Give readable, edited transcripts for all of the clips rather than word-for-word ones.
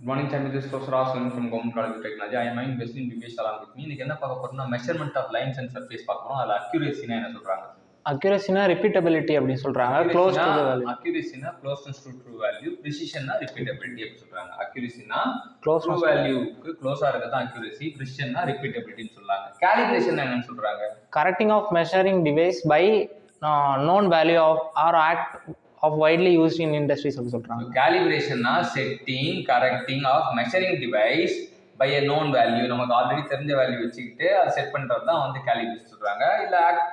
Good morning, Champion. This is Professor Austin from Government College of Technology. I am investing in Vivesh along with me. இன்னைக்கு என்ன பார்க்க போறோம்னா measurement of lines and surface பார்க்கறோம். அதுல அக்யூரேசினா என்ன சொல்றாங்க? அக்யூரேசினா ரிப்பீட்டபிலிட்டி அப்படி சொல்றாங்க. Close to the value. அக்யூரேசினா க்ளோஸ்னஸ் டு ட்ரூ வேல்யூ. பிரிசிஷன்னா ரிப்பீட்டபிலிட்டி அப்படி சொல்றாங்க. அக்யூரேசினா ட்ரூ வேல்யூக்கு க்ளோஸா இருக்கதா அக்யூரேசி, பிரிசிஷன்னா ரிப்பீட்டபிலிட்டின்னு சொல்றாங்க. காலிப்ரேஷன் என்னன்னு சொல்றாங்க? Correcting of measuring device by known value of or act of widely used in industries அப்படி சொல்றாங்க. காலிப்ரேஷன்னா setting correcting of measuring device by a known value, நமக்கு ஆல்ரெடி தெரிஞ்ச வேல்யூ வச்சுக்கிட்டு அதை செட் பண்றது தான் வந்து காலிப்ரேஷன் சொல்றாங்க. இல்ல act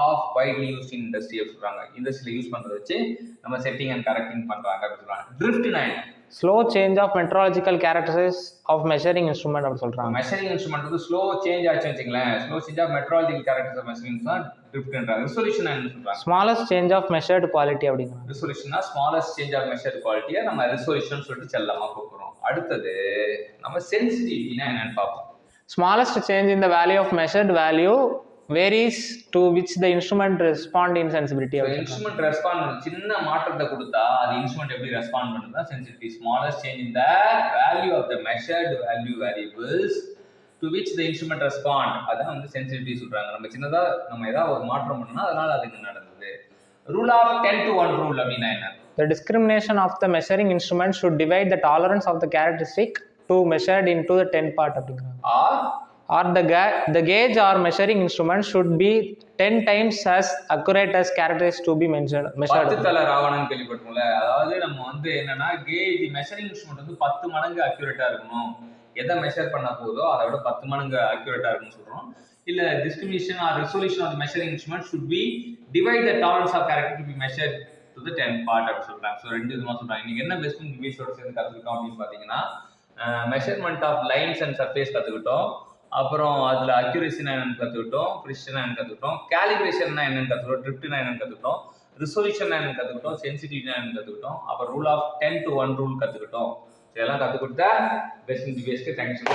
of widely used in industry அப்படி சொல்றாங்க. இண்டஸ்ட்ரியில யூஸ் பண்றத வச்சு நம்ம செட்டிங் அண்ட் கரெக்டிங் பண்றாங்க அப்படி சொல்றாங்க. ட்ரிஃப்ட்னா slow change of metrological characteristics of measuring instrument அப்படி சொல்றாங்க. மெஷரிங் இன்ஸ்ட்ருமெண்ட் வந்து ஸ்லோ சேஞ்ச் ஆச்சுன்னு வச்சுங்களேன், slow change of metrological characteristics of measuring தான் ட்ரிஃப்ட்ன்றாங்க. ரிசொல்யூஷன் என்ன சொல்றாங்க? Smallest change of measured quality அப்படிங்க. ரிசொல்யூஷன்னா ஸ்மாலஸ்ட் சேஞ்ச் ஆஃப் மெஷர்ட் குவாலிட்டியை நம்ம ரிசொல்யூஷன் சொல்லிட்டு செல்லமா கூப்பிடுறோம். அடுத்தது நம்ம சென்சிட்டிவிட்டினா என்னன்னு பார்ப்போம். Smallest change in the value of measured value varies to which the instrument respond in sensitivity. Instrument respond சின்ன மாற்றத்தை கொடுத்தா அது இன்ஸ்ட்ருமெண்ட் எப்படி ரெஸ்பாண்ட் பண்ணுதா sensitivity. Smallest change in the value of the measured value variables to which the instrument respond, அதான் வந்து sensitivity சொல்றாங்க. நம்ம சின்னதா நம்ம ஏதாவது ஒரு மாற்றம் பண்ணா அதனால அதுக்கு நடந்தது. ரூல் ஆஃப் 10 to 1 ரூல் அப்படின்னா என்ன? The discrimination of the measuring instrument should divide the tolerance of the characteristic to measured into the 10 part அப்படிங்கிறாங்க. Or the gauge or measuring instrument should be 10 times as accurate as characteristics to be measured. 10 தல ராவணன் கேள்விப்பட்டோம்ல, அதாவது நம்ம வந்து என்னன்னா gauge measuring instrument வந்து 10 மடங்கு accurate இருக்கணும். எதை மெஷர் பண்ண போதோ அதை விட 10 மடங்கு அக்யூரேட்டா இருக்குன்னு சொல்றோம். இல்ல discrimination or resolution of the measuring instrument should be divide the tolerance of character to be measured to the 10 part அப்படி சொல்றாங்க. சோ ரெண்டு விதமா சொல்றாங்க. இன்னைக்கு என்ன பெஸ்ட் டிவைஸோட சேர்ந்து கத்துக்கிட்டோம் அப்படின்னு பாத்தீங்கன்னா measurement of lines and surface கத்துக்கிட்டோம். அப்புறம் அதில் அக்யூரேசினா என்னன்னு கற்றுக்கிட்டோம், ப்ரிசிஷனா என்னன்னு கற்றுக்கிட்டோம், கேலிப்ரேஷன்னா என்னன்னு கற்றுக்கிட்டோம், ட்ரிஃப்ட்னா என்னன்னு கற்றுக்கிட்டோம், ரிசொல்யூஷன் என்னன்னு கற்றுக்கிட்டோம், சென்சிட்டிவிட்டினா என்னன்னு கற்றுக்கிட்டோம், அப்புறம் ரூல் ஆஃப் 10 to 1 ரூல் கற்றுக்கிட்டோம். இதெல்லாம் கற்றுக்கிட்டா best in the best. Thank you.